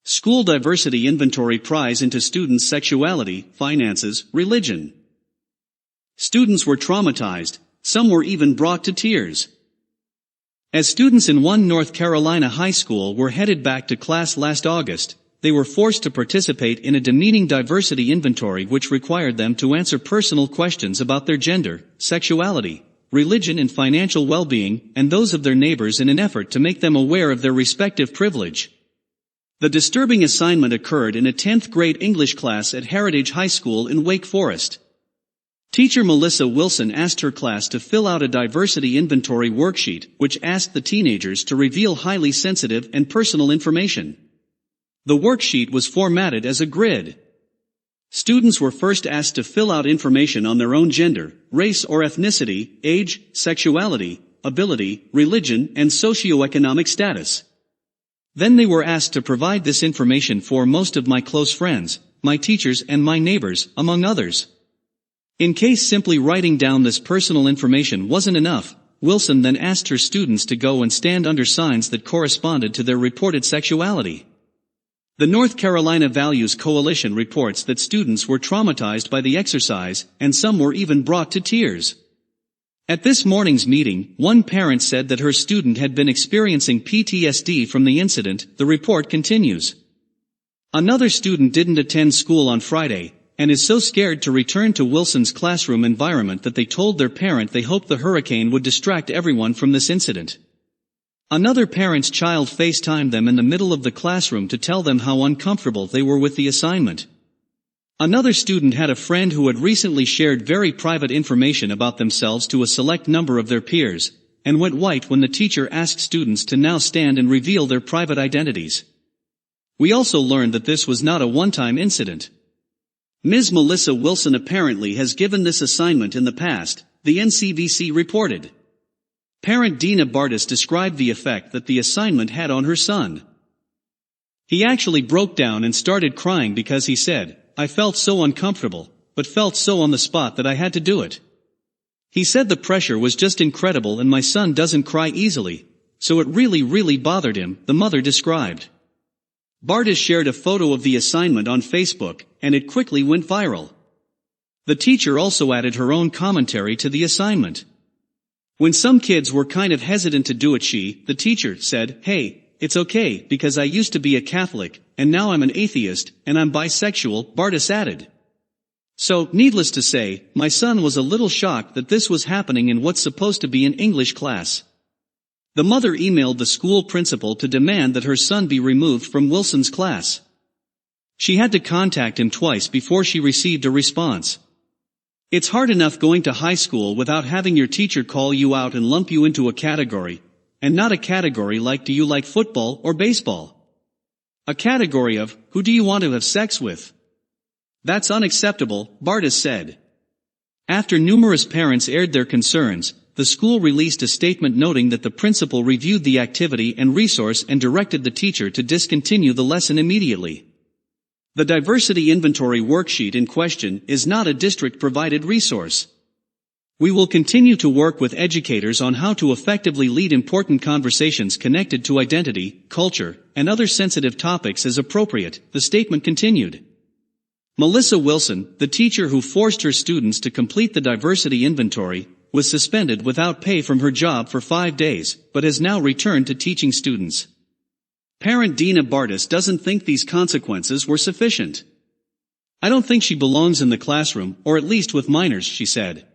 School diversity inventory pries into students' sexuality, finances, religion. Students were traumatized, some were even brought to tears. As students in one North Carolina high school were headed back to class last August, they were forced to participate in a demeaning diversity inventory which required them to answer personal questions about their gender, sexuality, religion and financial well-being, and those of their neighbors in an effort to make them aware of their respective privilege. The disturbing assignment occurred in a 10th grade English class at Heritage High School in Wake Forest. Teacher Melissa Wilson asked her class to fill out a diversity inventory worksheet which asked the teenagers to reveal highly sensitive and personal information. The worksheet was formatted as a grid. Students were first asked to fill out information on their own gender, race or ethnicity, age, sexuality, ability, religion, and socioeconomic status. Then they were asked to provide this information for most of my close friends, my teachers and my neighbors, among others. In case simply writing down this personal information wasn't enough, Wilson then asked her students to go and stand under signs that corresponded to their reported sexuality. The North Carolina Values Coalition reports that students were traumatized by the exercise, and some were even brought to tears. At this morning's meeting, one parent said that her student had been experiencing PTSD from the incident, the report continues. Another student didn't attend school on Friday, and is so scared to return to Wilson's classroom environment that they told their parent they hoped the hurricane would distract everyone from this incident. Another parent's child FaceTimed them in the middle of the classroom to tell them how uncomfortable they were with the assignment. Another student had a friend who had recently shared very private information about themselves to a select number of their peers, and went white when the teacher asked students to now stand and reveal their private identities. We also learned that this was not a one-time incident. Ms. Melissa Wilson apparently has given this assignment in the past, the NCVC reported. Parent Dina Bartis described the effect that the assignment had on her son. He actually broke down and started crying because he said, "I felt so uncomfortable, but felt so on the spot that I had to do it." He said the pressure was just incredible and my son doesn't cry easily, so it really bothered him, the mother described. Bartis shared a photo of the assignment on Facebook, and it quickly went viral. The teacher also added her own commentary to the assignment. When some kids were kind of hesitant to do it, the teacher, said, "Hey, it's okay because I used to be a Catholic, and now I'm an atheist, and I'm bisexual," Bartis added. So, needless to say, my son was a little shocked that this was happening in what's supposed to be an English class. The mother emailed the school principal to demand that her son be removed from Wilson's class. She had to contact him twice before she received a response. It's hard enough going to high school without having your teacher call you out and lump you into a category, and not a category like do you like football or baseball. A category of, who do you want to have sex with? That's unacceptable, Bartis said. After numerous parents aired their concerns, the school released a statement noting that the principal reviewed the activity and resource and directed the teacher to discontinue the lesson immediately. The diversity inventory worksheet in question is not a district-provided resource. We will continue to work with educators on how to effectively lead important conversations connected to identity, culture, and other sensitive topics as appropriate, the statement continued. Melissa Wilson, the teacher who forced her students to complete the diversity inventory, was suspended without pay from her job for 5 days, but has now returned to teaching students. Parent Dina Bartis doesn't think these consequences were sufficient. "I don't think she belongs in the classroom, or at least with minors," she said.